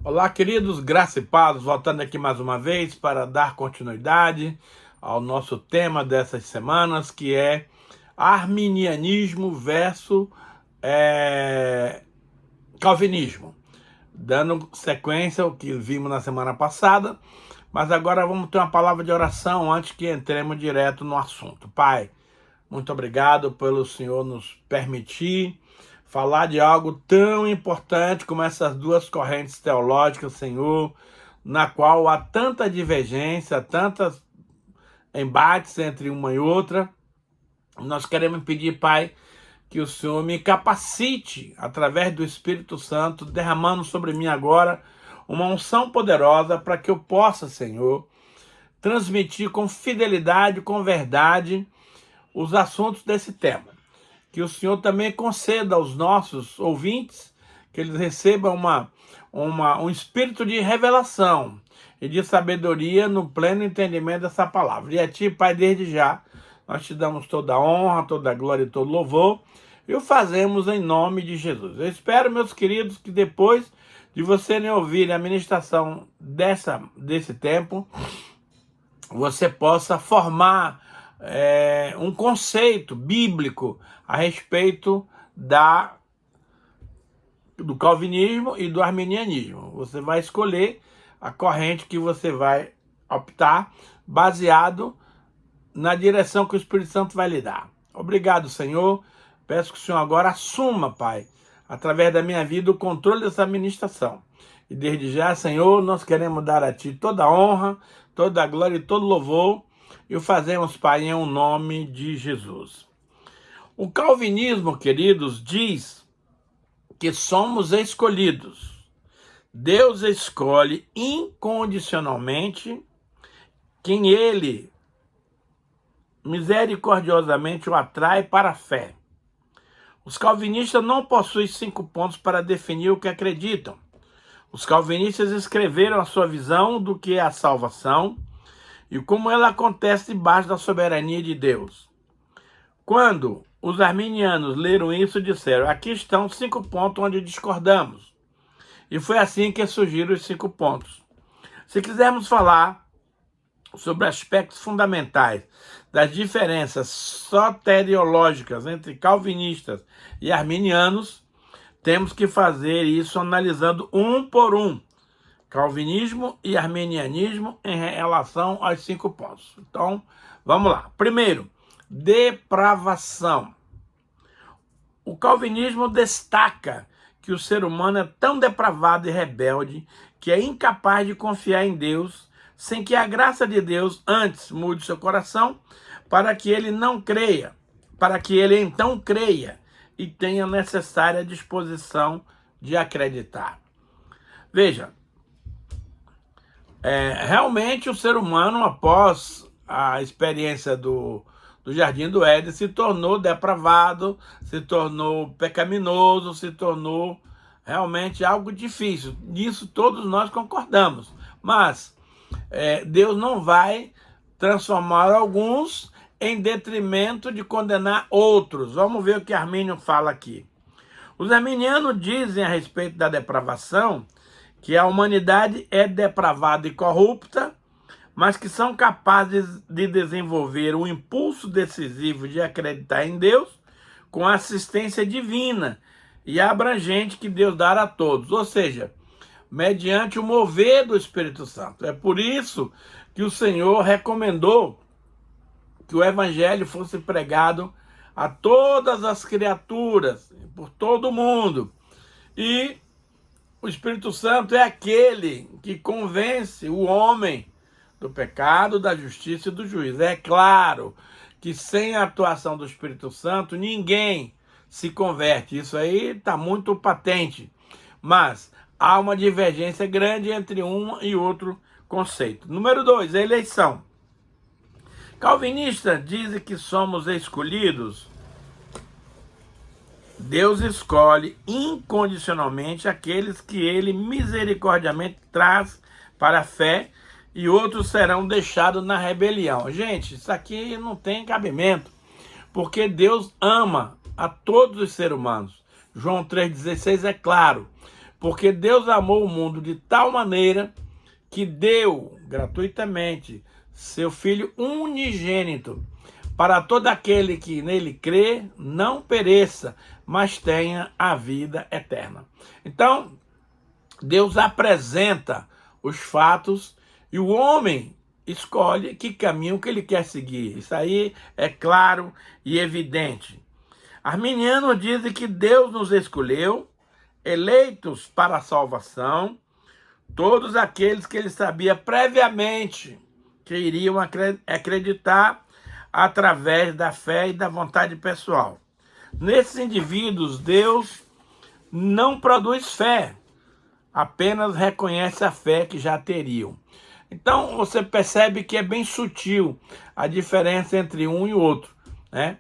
Olá, queridos, graça e paz, voltando aqui mais uma vez para dar continuidade ao nosso tema dessas semanas, que é arminianismo versus calvinismo. Dando sequência ao que vimos na semana passada, mas agora vamos ter uma palavra de oração antes que entremos direto no assunto. Pai, muito obrigado pelo Senhor nos permitir falar de algo tão importante como essas duas correntes teológicas, Senhor, na qual há tanta divergência, tantos embates entre uma e outra. Nós queremos pedir, Pai, que o Senhor me capacite, através do Espírito Santo, derramando sobre mim agora uma unção poderosa para que eu possa, Senhor, transmitir com fidelidade, com verdade, os assuntos desse tema. Que o Senhor também conceda aos nossos ouvintes que eles recebam um espírito de revelação e de sabedoria no pleno entendimento dessa palavra. E a Ti, Pai, desde já, nós Te damos toda a honra, toda a glória e todo louvor, e o fazemos em nome de Jesus. Eu espero, meus queridos, que depois de vocês ouvirem a ministração desse tempo, você possa formar um conceito bíblico a respeito do calvinismo e do arminianismo. Você vai escolher a corrente que você vai optar baseado na direção que o Espírito Santo vai lhe dar. Obrigado, Senhor. Peço que o Senhor agora assuma, Pai, através da minha vida, o controle dessa ministração. E desde já, Senhor, nós queremos dar a Ti toda a honra, toda a glória e todo louvor, e o fazemos, Pai, em nome de Jesus. O calvinismo, queridos, diz que somos escolhidos. Deus escolhe incondicionalmente quem Ele misericordiosamente o atrai para a fé. Os calvinistas não possuem 5 pontos para definir o que acreditam. Os calvinistas escreveram a sua visão do que é a salvação e como ela acontece debaixo da soberania de Deus. Quando os arminianos leram isso, disseram: aqui estão 5 pontos onde discordamos. E foi assim que surgiram os 5 pontos. Se quisermos falar sobre aspectos fundamentais das diferenças soteriológicas entre calvinistas e arminianos, temos que fazer isso analisando um por um, calvinismo e arminianismo em relação aos 5 pontos. Então, vamos lá. Primeiro, depravação. O calvinismo destaca que o ser humano é tão depravado e rebelde que é incapaz de confiar em Deus sem que a graça de Deus antes mude seu coração para que ele não creia, para que ele então creia e tenha a necessária disposição de acreditar. Veja, realmente o ser humano, após a experiência do Jardim do Éden, se tornou depravado, se tornou pecaminoso, se tornou realmente algo difícil. Nisso todos nós concordamos. Mas Deus não vai transformar alguns em detrimento de condenar outros. Vamos ver o que Armínio fala aqui. Os arminianos dizem a respeito da depravação que a humanidade é depravada e corrupta, mas que são capazes de desenvolver um impulso decisivo de acreditar em Deus com assistência divina e abrangente que Deus dá a todos, ou seja, mediante o mover do Espírito Santo. É por isso que o Senhor recomendou que o Evangelho fosse pregado a todas as criaturas, por todo o mundo. E o Espírito Santo é aquele que convence o homem do pecado, da justiça e do juízo. É claro que sem a atuação do Espírito Santo, ninguém se converte. Isso aí está muito patente. Mas há uma divergência grande entre um e outro conceito. Número 2, a eleição. Calvinistas dizem que somos escolhidos. Deus escolhe incondicionalmente aqueles que Ele misericordiamente traz para a fé e outros serão deixados na rebelião. Gente, isso aqui não tem cabimento, porque Deus ama a todos os seres humanos. João 3,16 é claro. Porque Deus amou o mundo de tal maneira que deu gratuitamente seu Filho unigênito, para todo aquele que nele crê, não pereça, mas tenha a vida eterna. Então, Deus apresenta os fatos e o homem escolhe que caminho que ele quer seguir. Isso aí é claro e evidente. Arminianos dizem que Deus nos escolheu, eleitos para a salvação, todos aqueles que ele sabia previamente que iriam acreditar através da fé e da vontade pessoal. Nesses indivíduos, Deus não produz fé, apenas reconhece a fé que já teriam. Então, você percebe que é bem sutil a diferença entre um e o outro, né?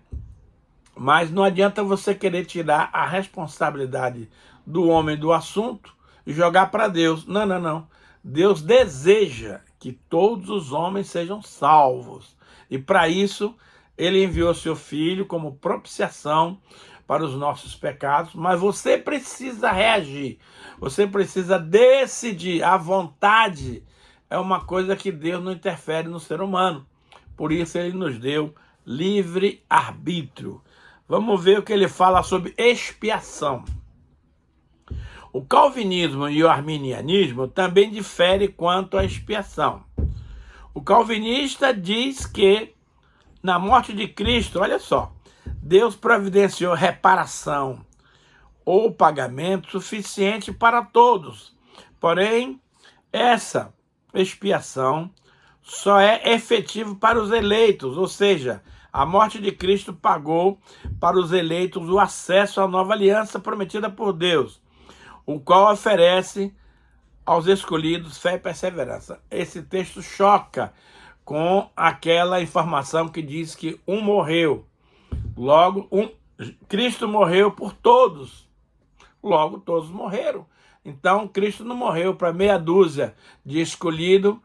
Mas não adianta você querer tirar a responsabilidade do homem do assunto e jogar para Deus. Não, não, não. Deus deseja que todos os homens sejam salvos. E para isso, ele enviou seu Filho como propiciação para os nossos pecados. Mas você precisa reagir. Você precisa decidir. A vontade é uma coisa que Deus não interfere no ser humano. Por isso ele nos deu livre arbítrio. Vamos ver o que ele fala sobre expiação. O calvinismo e o arminianismo também diferem quanto à expiação. O calvinista diz que na morte de Cristo, olha só, Deus providenciou reparação ou pagamento suficiente para todos. Porém, essa expiação só é efetiva para os eleitos, ou seja, a morte de Cristo pagou para os eleitos o acesso à nova aliança prometida por Deus, o qual oferece aos escolhidos fé e perseverança. Esse texto choca com aquela informação que diz que um morreu. Logo, Cristo morreu por todos. Logo, todos morreram. Então, Cristo não morreu para meia dúzia de escolhido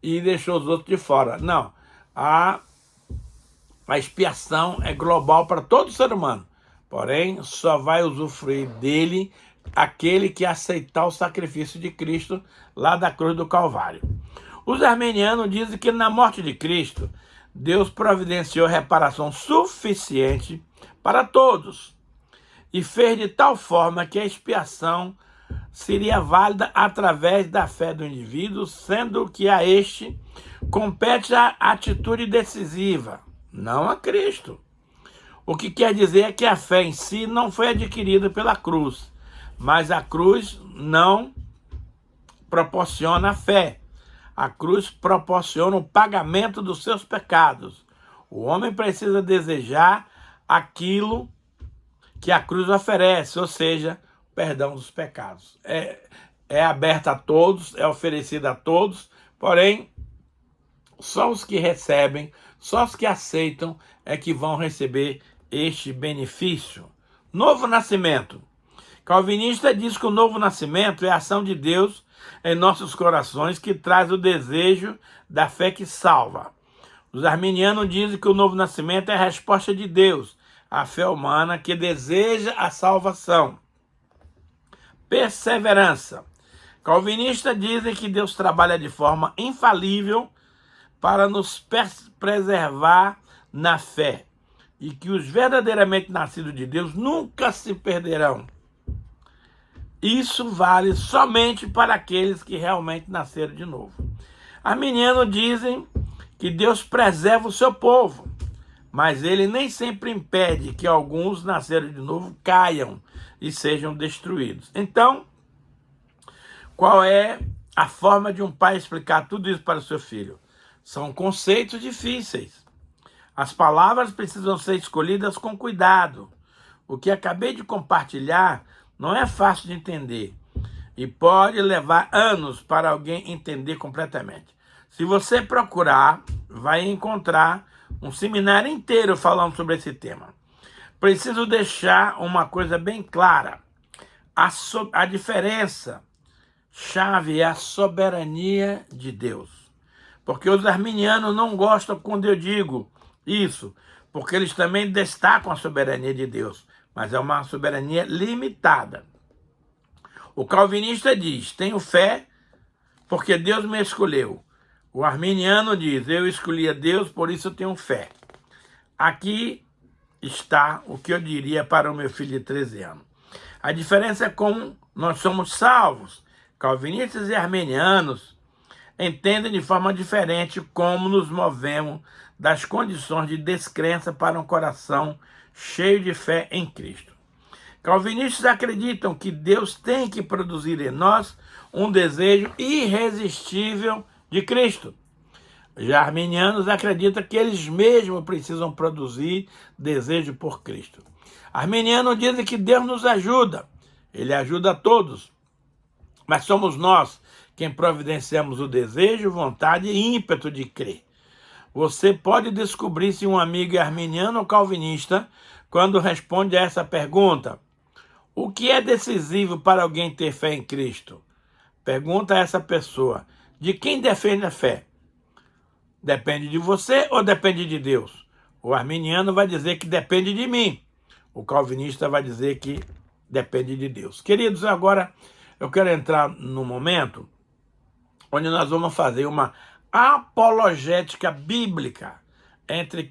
e deixou os outros de fora. Não. A expiação é global para todo ser humano. Porém, só vai usufruir dele aquele que aceitar o sacrifício de Cristo lá da cruz do Calvário. Os arminianos dizem que na morte de Cristo, Deus providenciou reparação suficiente para todos e fez de tal forma que a expiação seria válida através da fé do indivíduo, sendo que a este compete a atitude decisiva, não a Cristo. O que quer dizer é que a fé em si não foi adquirida pela cruz, mas a cruz não proporciona a fé. A cruz proporciona o pagamento dos seus pecados. O homem precisa desejar aquilo que a cruz oferece, ou seja, o perdão dos pecados. É aberta a todos, é oferecida a todos, porém, só os que recebem, só os que aceitam é que vão receber este benefício. Novo nascimento. Calvinista diz que o novo nascimento é a ação de Deus em nossos corações que traz o desejo da fé que salva. Os arminianos dizem que o novo nascimento é a resposta de Deus à fé humana que deseja a salvação. Perseverança. Calvinistas dizem que Deus trabalha de forma infalível para nos preservar na fé e que os verdadeiramente nascidos de Deus nunca se perderão. Isso vale somente para aqueles que realmente nasceram de novo. Arminianos dizem que Deus preserva o seu povo, mas ele nem sempre impede que alguns nasceram de novo caiam e sejam destruídos. Então, qual é a forma de um pai explicar tudo isso para o seu filho? São conceitos difíceis. As palavras precisam ser escolhidas com cuidado. O que acabei de compartilhar não é fácil de entender e pode levar anos para alguém entender completamente. Se você procurar, vai encontrar um seminário inteiro falando sobre esse tema. Preciso deixar uma coisa bem clara. A diferença chave é a soberania de Deus. Porque os arminianos não gostam quando eu digo isso, porque eles também destacam a soberania de Deus, mas é uma soberania limitada. O calvinista diz, tenho fé porque Deus me escolheu. O arminiano diz, eu escolhi a Deus, por isso eu tenho fé. Aqui está o que eu diria para o meu filho de 13 anos. A diferença é como nós somos salvos. Calvinistas e arminianos entendem de forma diferente como nos movemos das condições de descrença para um coração cheio de fé em Cristo. Calvinistas acreditam que Deus tem que produzir em nós um desejo irresistível de Cristo. Já arminianos acreditam que eles mesmos precisam produzir desejo por Cristo. Arminianos dizem que Deus nos ajuda. Ele ajuda a todos. Mas somos nós quem providenciamos o desejo, vontade e ímpeto de crer. Você pode descobrir se um amigo é arminiano ou calvinista quando responde a essa pergunta. O que é decisivo para alguém ter fé em Cristo? Pergunta a essa pessoa. De quem defende a fé? Depende de você ou depende de Deus? O arminiano vai dizer que depende de mim. O calvinista vai dizer que depende de Deus. Queridos, agora eu quero entrar num momento onde nós vamos fazer uma apologética bíblica entre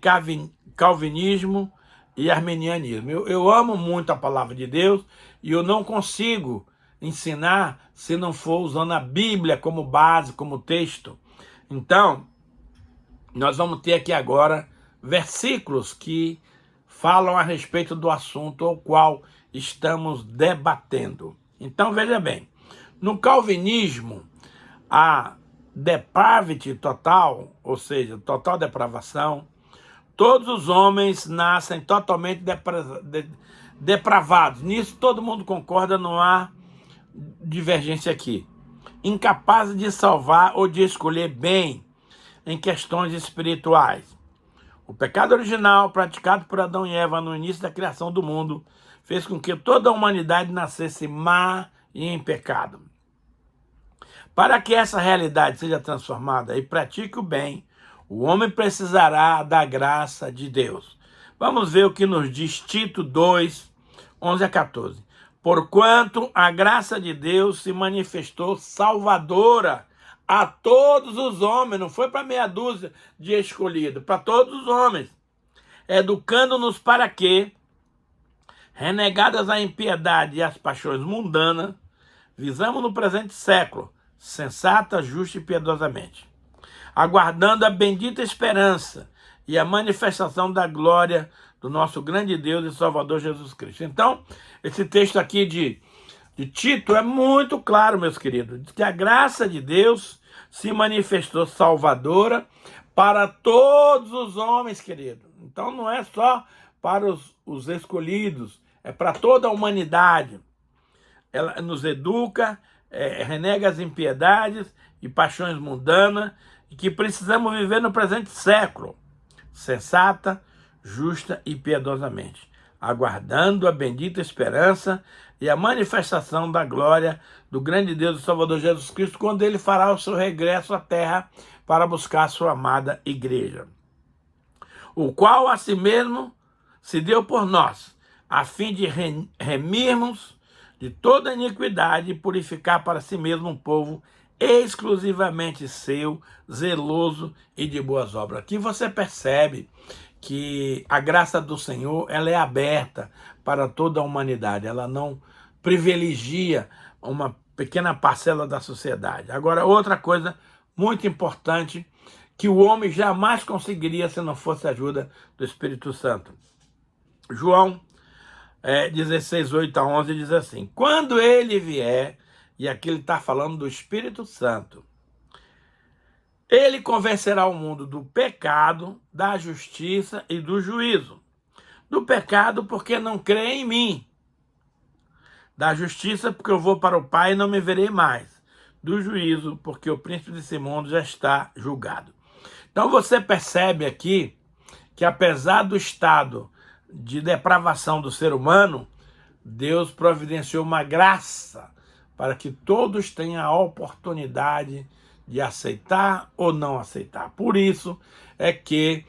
calvinismo e arminianismo. Eu amo muito a palavra de Deus e eu não consigo ensinar se não for usando a Bíblia como base, como texto. Então, nós vamos ter aqui agora versículos que falam a respeito do assunto ao qual estamos debatendo. Então, veja bem, no calvinismo, a depravity total, ou seja, total depravação, todos os homens nascem totalmente depravados. Nisso todo mundo concorda, não há divergência aqui. Incapazes de salvar ou de escolher bem em questões espirituais. O pecado original, praticado por Adão e Eva no início da criação do mundo, fez com que toda a humanidade nascesse má e em pecado. Para que essa realidade seja transformada e pratique o bem, o homem precisará da graça de Deus. Vamos ver o que nos diz Tito 2, 11 a 14. Porquanto a graça de Deus se manifestou salvadora a todos os homens, não foi para meia dúzia de escolhidos, para todos os homens, educando-nos para que, renegadas a impiedade e as paixões mundanas, visamos no presente século, sensata, justa e piedosamente, aguardando a bendita esperança e a manifestação da glória do nosso grande Deus e Salvador Jesus Cristo. Então, esse texto aqui de Tito é muito claro, meus queridos, diz que a graça de Deus se manifestou salvadora para todos os homens, querido. Então, não é só para os escolhidos, é para toda a humanidade. Ela nos educa, renega as impiedades e paixões mundanas e que precisamos viver no presente século, sensata, justa e piedosamente, aguardando a bendita esperança e a manifestação da glória do grande Deus e Salvador Jesus Cristo, quando ele fará o seu regresso à terra para buscar a sua amada igreja, o qual a si mesmo se deu por nós, a fim de remirmos de toda iniquidade e purificar para si mesmo um povo exclusivamente seu, zeloso e de boas obras. Aqui você percebe que a graça do Senhor ela é aberta para toda a humanidade, ela não privilegia uma pequena parcela da sociedade. Agora, outra coisa muito importante que o homem jamais conseguiria se não fosse a ajuda do Espírito Santo. João 16, 8 a 11 diz assim, quando ele vier, e aqui ele está falando do Espírito Santo, ele convencerá o mundo do pecado, da justiça e do juízo. Do pecado porque não crê em mim. Da justiça porque eu vou para o Pai e não me verei mais. Do juízo porque o príncipe desse mundo já está julgado. Então você percebe aqui que apesar do estado de depravação do ser humano, Deus providenciou uma graça para que todos tenham a oportunidade de aceitar ou não aceitar. Por isso é que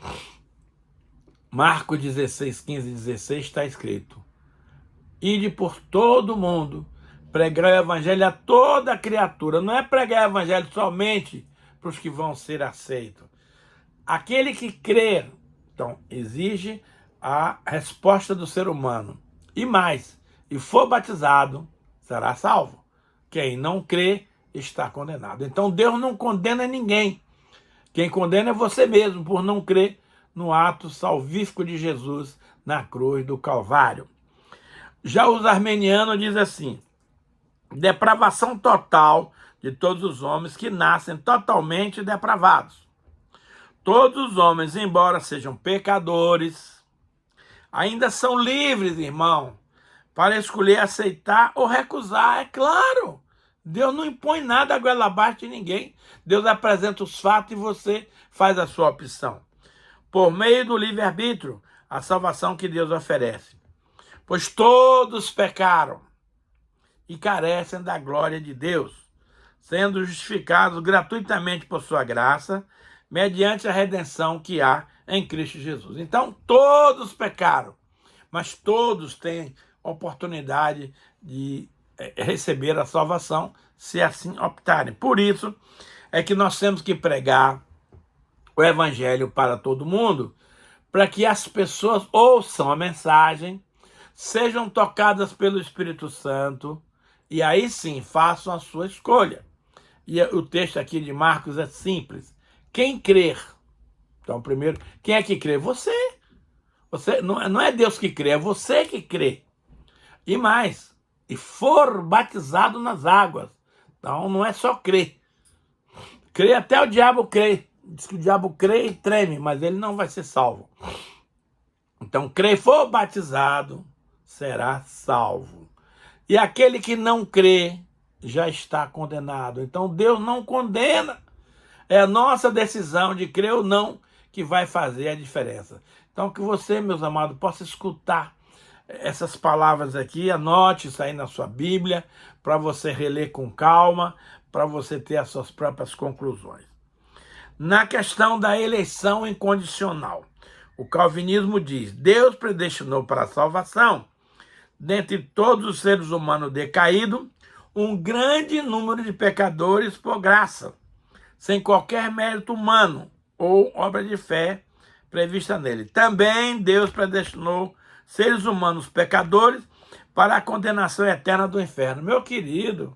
Marcos 16, 15 e 16 está escrito, ide por todo o mundo, pregar o evangelho a toda criatura. Não é pregar o evangelho somente para os que vão ser aceitos. Aquele que crer, então, exige a resposta do ser humano. E mais, e for batizado, será salvo. Quem não crê está condenado. Então Deus não condena ninguém. Quem condena é você mesmo, por não crer no ato salvífico de Jesus na cruz do Calvário. Já os armenianos dizem assim: depravação total de todos os homens que nascem totalmente depravados. Todos os homens, embora sejam pecadores, ainda são livres, irmão, para escolher aceitar ou recusar. É claro, Deus não impõe nada a goela abaixo de ninguém. Deus apresenta os fatos e você faz a sua opção. Por meio do livre-arbítrio, a salvação que Deus oferece. Pois todos pecaram e carecem da glória de Deus, sendo justificados gratuitamente por sua graça, mediante a redenção que há em Cristo Jesus. Então, todos pecaram, mas todos têm oportunidade de receber a salvação, se assim optarem. Por isso é que nós temos que pregar o evangelho para todo mundo, para que as pessoas ouçam a mensagem, sejam tocadas pelo Espírito Santo, e aí sim façam a sua escolha. E o texto aqui de Marcos é simples. Quem crer? Então, primeiro, quem é que crê? Você. Você não é Deus que crê, é você que crê. E mais, e for batizado nas águas. Então, não é só crer. Crer até o diabo crê. Diz que o diabo crê e treme, mas ele não vai ser salvo. Então, crê e for batizado, será salvo. E aquele que não crê já está condenado. Então, Deus não condena. É a nossa decisão de crer ou não que vai fazer a diferença. Então, que você, meus amados, possa escutar essas palavras aqui, anote isso aí na sua Bíblia, para você reler com calma, para você ter as suas próprias conclusões. Na questão da eleição incondicional, o calvinismo diz: Deus predestinou para a salvação, dentre todos os seres humanos decaídos, um grande número de pecadores por graça, sem qualquer mérito humano ou obra de fé prevista nele. Também Deus predestinou seres humanos pecadores para a condenação eterna do inferno. Meu querido,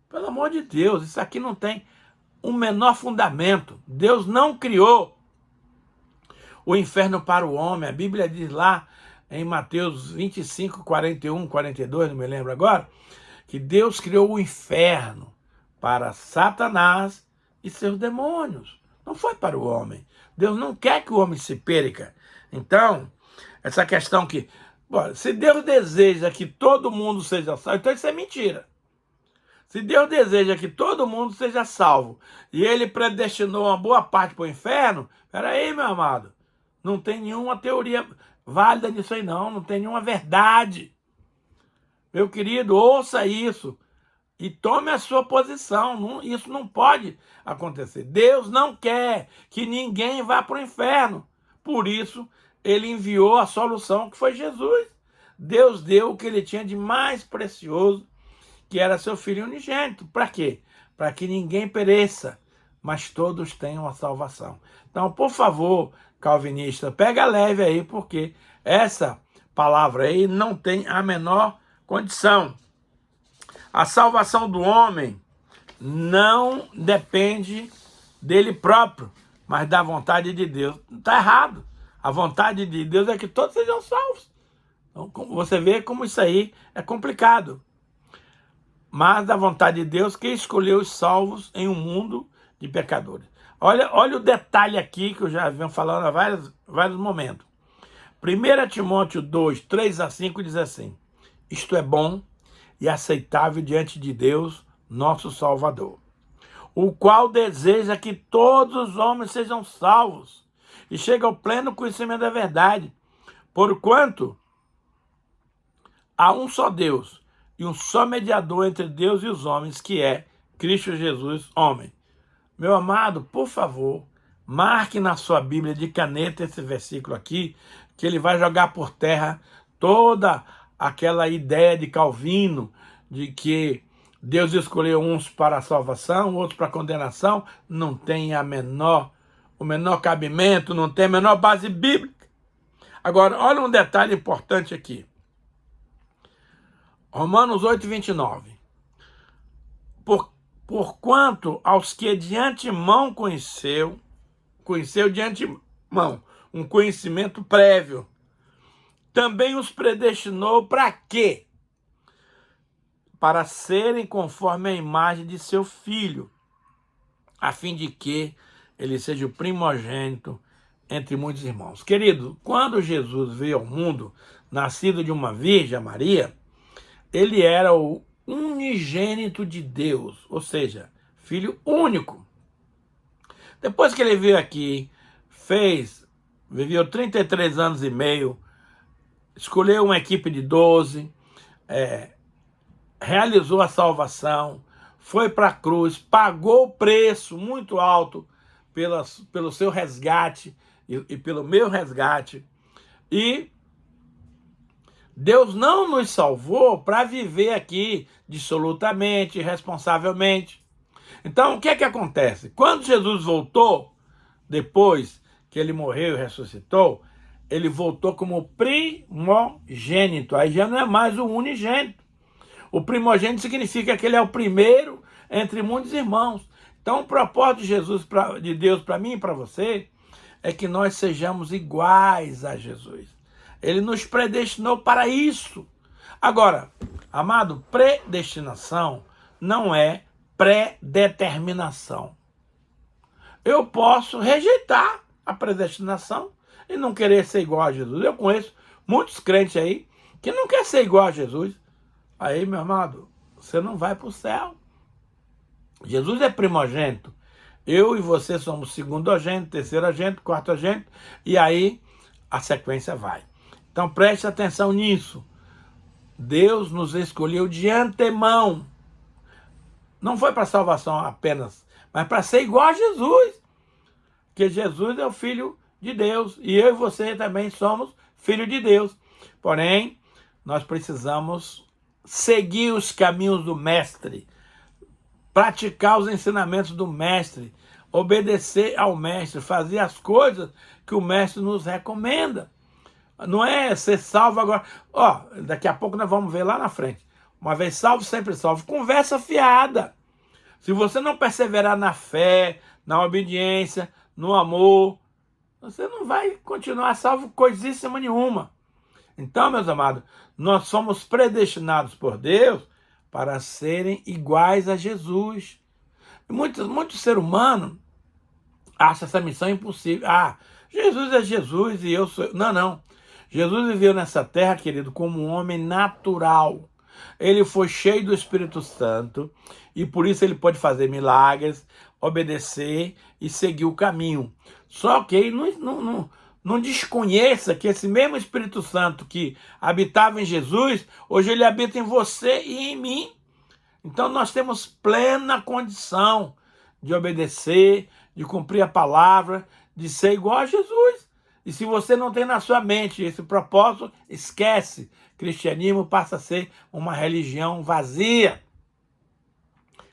pelo amor de Deus, isso aqui não tem o menor fundamento. Deus não criou o inferno para o homem. A Bíblia diz lá em Mateus 25, 41, 42, não me lembro agora, que Deus criou o inferno para Satanás e seus demônios. Não foi para o homem. Deus não quer que o homem se perca. Então, essa questão que, bom, se Deus deseja que todo mundo seja salvo, então isso é mentira. Se Deus deseja que todo mundo seja salvo e ele predestinou uma boa parte para o inferno, peraí, meu amado, não tem nenhuma teoria válida nisso aí não tem nenhuma verdade. Meu querido, ouça isso e tome a sua posição. Isso não pode acontecer. Deus não quer que ninguém vá para o inferno. Por isso, ele enviou a solução que foi Jesus. Deus deu o que ele tinha de mais precioso, que era seu Filho unigênito. Para quê? Para que ninguém pereça, mas todos tenham a salvação. Então, por favor, calvinista, pega leve aí, porque essa palavra aí não tem a menor condição. A salvação do homem não depende dele próprio, mas da vontade de Deus. Está errado. A vontade de Deus é que todos sejam salvos. Então, você vê como isso aí é complicado. Mas da vontade de Deus que escolheu os salvos em um mundo de pecadores. Olha o detalhe aqui que eu já venho falando há vários momentos. 1 Timóteo 2, 3 a 5 diz assim: isto é bom e aceitável diante de Deus, nosso Salvador, o qual deseja que todos os homens sejam salvos e cheguem ao pleno conhecimento da verdade, porquanto há um só Deus e um só mediador entre Deus e os homens, que é Cristo Jesus, homem. Meu amado, por favor, marque na sua Bíblia de caneta esse versículo aqui, que ele vai jogar por terra toda aquela ideia de Calvino, de que Deus escolheu uns para a salvação, outros para a condenação, não tem o menor cabimento, não tem a menor base bíblica. Agora, olha um detalhe importante aqui. Romanos 8:29. Porquanto aos que de antemão conheceu de antemão, um conhecimento prévio, também os predestinou para quê? Para serem conforme a imagem de seu Filho, a fim de que ele seja o primogênito entre muitos irmãos. Querido, quando Jesus veio ao mundo, nascido de uma Virgem, Maria, ele era o unigênito de Deus, ou seja, filho único. Depois que ele veio aqui, viveu 33 anos e meio, escolheu uma equipe de 12, realizou a salvação, foi para a cruz, pagou o preço muito alto pelo seu resgate e pelo meu resgate. E Deus não nos salvou para viver aqui dissolutamente, responsavelmente. Então, o que é que acontece? Quando Jesus voltou, depois que ele morreu e ressuscitou, ele voltou como primogênito. Aí já não é mais o unigênito. O primogênito significa que ele é o primeiro entre muitos irmãos. Então, o propósito de Deus para mim e para você é que nós sejamos iguais a Jesus. Ele nos predestinou para isso. Agora, amado, predestinação não é predeterminação. Eu posso rejeitar a predestinação e não querer ser igual a Jesus. Eu conheço muitos crentes aí que não querem ser igual a Jesus. Aí, meu amado, você não vai para o céu. Jesus é primogênito. Eu e você somos segundogênito, terceirogênito, quartogênito, e aí a sequência vai. Então preste atenção nisso. Deus nos escolheu de antemão. Não foi para salvação apenas, mas para ser igual a Jesus. Porque Jesus é o Filho de Deus. E eu e você também somos filho de Deus. Porém, nós precisamos seguir os caminhos do Mestre. Praticar os ensinamentos do Mestre. Obedecer ao Mestre. Fazer as coisas que o Mestre nos recomenda. Não é ser salvo agora. Daqui a pouco nós vamos ver lá na frente. Uma vez salvo, sempre salvo. Conversa fiada. Se você não perseverar na fé, na obediência, no amor, você não vai continuar salvo coisíssima nenhuma. Então, meus amados, nós somos predestinados por Deus para serem iguais a Jesus. Muito ser humano acha essa missão impossível. Jesus é Jesus e eu sou... Não. Jesus viveu nessa terra, querido, como um homem natural. Ele foi cheio do Espírito Santo e por isso ele pode fazer milagres, obedecer e seguir o caminho. Só que ele não desconheça que esse mesmo Espírito Santo que habitava em Jesus, hoje ele habita em você e em mim. Então nós temos plena condição de obedecer, de cumprir a palavra, de ser igual a Jesus. E se você não tem na sua mente esse propósito, esquece. Cristianismo passa a ser uma religião vazia.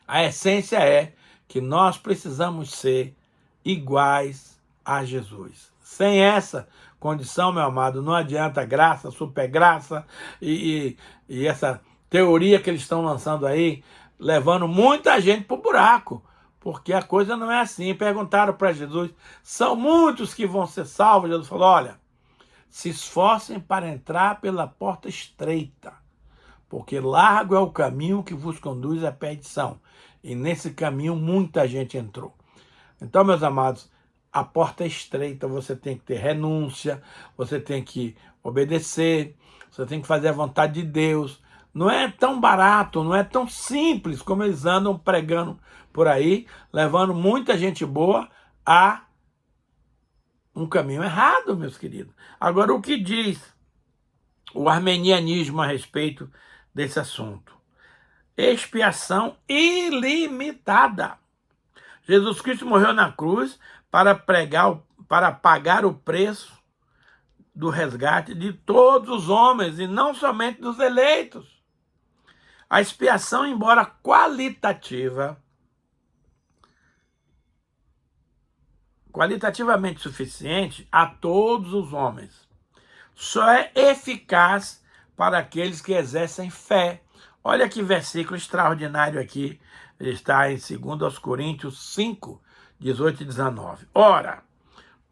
A essência é que nós precisamos ser iguais a Jesus. Sem essa condição, meu amado, não adianta graça, supergraça e essa teoria que eles estão lançando aí, levando muita gente para o buraco. Porque a coisa não é assim. Perguntaram para Jesus, são muitos que vão ser salvos? Jesus falou, olha, se esforcem para entrar pela porta estreita, porque largo é o caminho que vos conduz à perdição. E nesse caminho muita gente entrou. Então, meus amados, a porta é estreita, você tem que ter renúncia, você tem que obedecer, você tem que fazer a vontade de Deus. Não é tão barato, não é tão simples como eles andam pregando por aí, levando muita gente boa a um caminho errado, meus queridos. Agora, o que diz o armenianismo a respeito desse assunto? Expiação ilimitada. Jesus Cristo morreu na cruz para pagar o preço do resgate de todos os homens e não somente dos eleitos. A expiação, embora qualitativamente suficiente a todos os homens, só é eficaz para aqueles que exercem fé. Olha que versículo extraordinário aqui, está em 2 Coríntios 5, 18 e 19. Ora,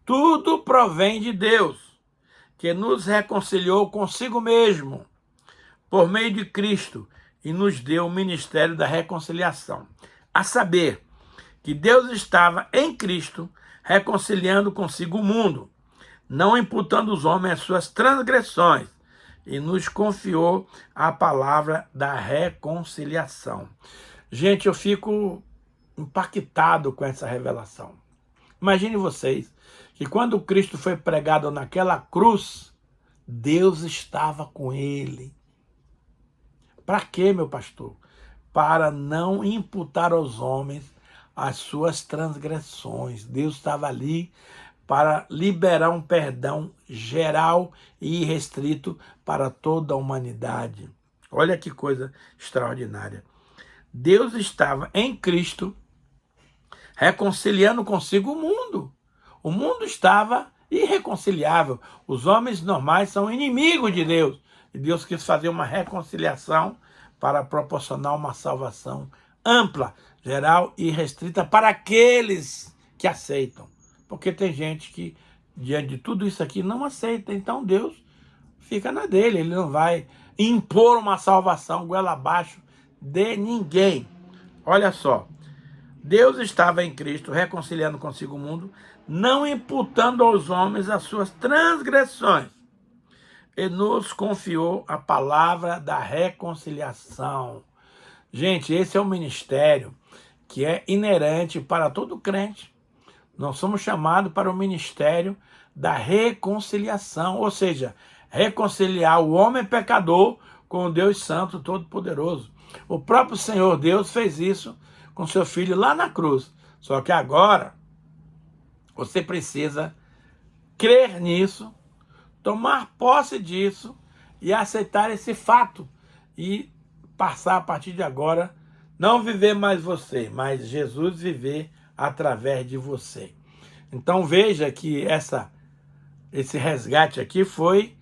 tudo provém de Deus, que nos reconciliou consigo mesmo, por meio de Cristo, e nos deu o ministério da reconciliação. A saber, que Deus estava em Cristo, reconciliando consigo o mundo, não imputando aos homens as suas transgressões, e nos confiou a palavra da reconciliação. Gente, eu fico impactado com essa revelação. Imagine vocês que quando Cristo foi pregado naquela cruz, Deus estava com ele. Para quê, meu pastor? Para não imputar aos homens as suas transgressões. Deus estava ali para liberar um perdão geral e irrestrito para toda a humanidade. Olha que coisa extraordinária. Deus estava em Cristo reconciliando consigo o mundo. O mundo estava irreconciliável. Os homens normais são inimigos de Deus. E Deus quis fazer uma reconciliação para proporcionar uma salvação ampla, geral e restrita para aqueles que aceitam. Porque tem gente que, diante de tudo isso aqui, não aceita. Então Deus fica na dele. Ele não vai impor uma salvação goela abaixo de ninguém. Olha só. Deus estava em Cristo, reconciliando consigo o mundo, não imputando aos homens as suas transgressões, e nos confiou a palavra da reconciliação. Gente, esse é um ministério que é inerente para todo crente. Nós somos chamados para o ministério da reconciliação, ou seja, reconciliar o homem pecador com o Deus Santo Todo-Poderoso. O próprio Senhor Deus fez isso com seu filho lá na cruz. Só que agora você precisa crer nisso, tomar posse disso e aceitar esse fato e passar a partir de agora, não viver mais você, mas Jesus viver através de você. Então veja que esse resgate aqui foi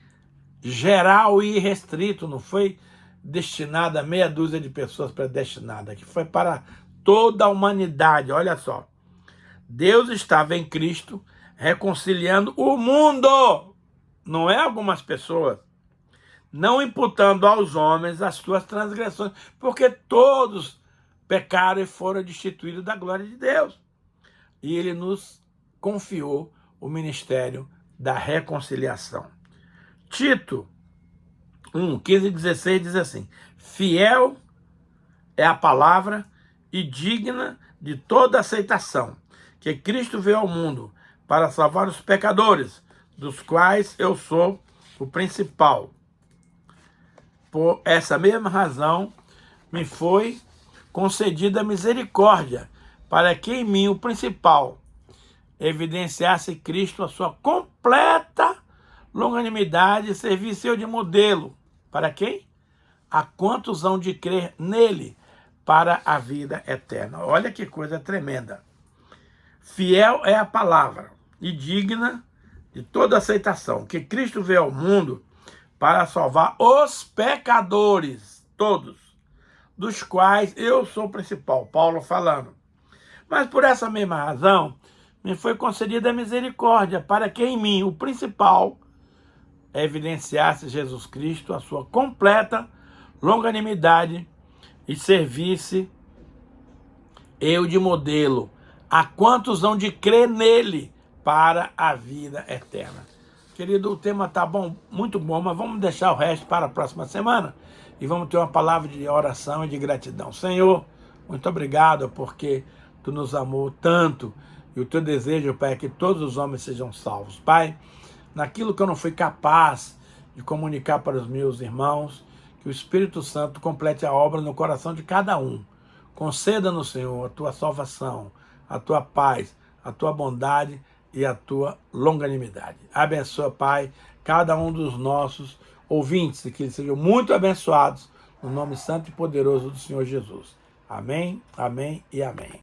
geral e irrestrito, não foi destinado a meia dúzia de pessoas predestinadas, que foi para toda a humanidade. Olha só, Deus estava em Cristo reconciliando o mundo, não é algumas pessoas, não imputando aos homens as suas transgressões, porque todos pecaram e foram destituídos da glória de Deus. E ele nos confiou o ministério da reconciliação. Tito 1, 15 e 16 diz assim: fiel é a palavra e digna de toda aceitação, que Cristo veio ao mundo para salvar os pecadores, dos quais eu sou o principal. Por essa mesma razão, me foi concedida misericórdia, para que em mim, o principal, evidenciasse Cristo a sua completa longanimidade e servisse eu de modelo. Para quem? A quantos hão de crer nele para a vida eterna. Olha que coisa tremenda. Fiel é a palavra e digna de toda aceitação, que Cristo veio ao mundo para salvar os pecadores, todos, dos quais eu sou o principal. Paulo falando. Mas por essa mesma razão, me foi concedida a misericórdia, para que em mim, o principal, evidenciasse Jesus Cristo a sua completa longanimidade e servisse eu de modelo a quantos hão de crer nele para a vida eterna. Querido, o tema tá bom, muito bom, mas vamos deixar o resto para a próxima semana e vamos ter uma palavra de oração e de gratidão. Senhor, muito obrigado porque tu nos amou tanto e o teu desejo, Pai, é que todos os homens sejam salvos. Pai, naquilo que eu não fui capaz de comunicar para os meus irmãos, que o Espírito Santo complete a obra no coração de cada um. Conceda-nos, Senhor, a tua salvação, a tua paz, a tua bondade e a tua longanimidade. Abençoa, Pai, cada um dos nossos ouvintes, e que eles sejam muito abençoados no nome santo e poderoso do Senhor Jesus. Amém, amém e amém.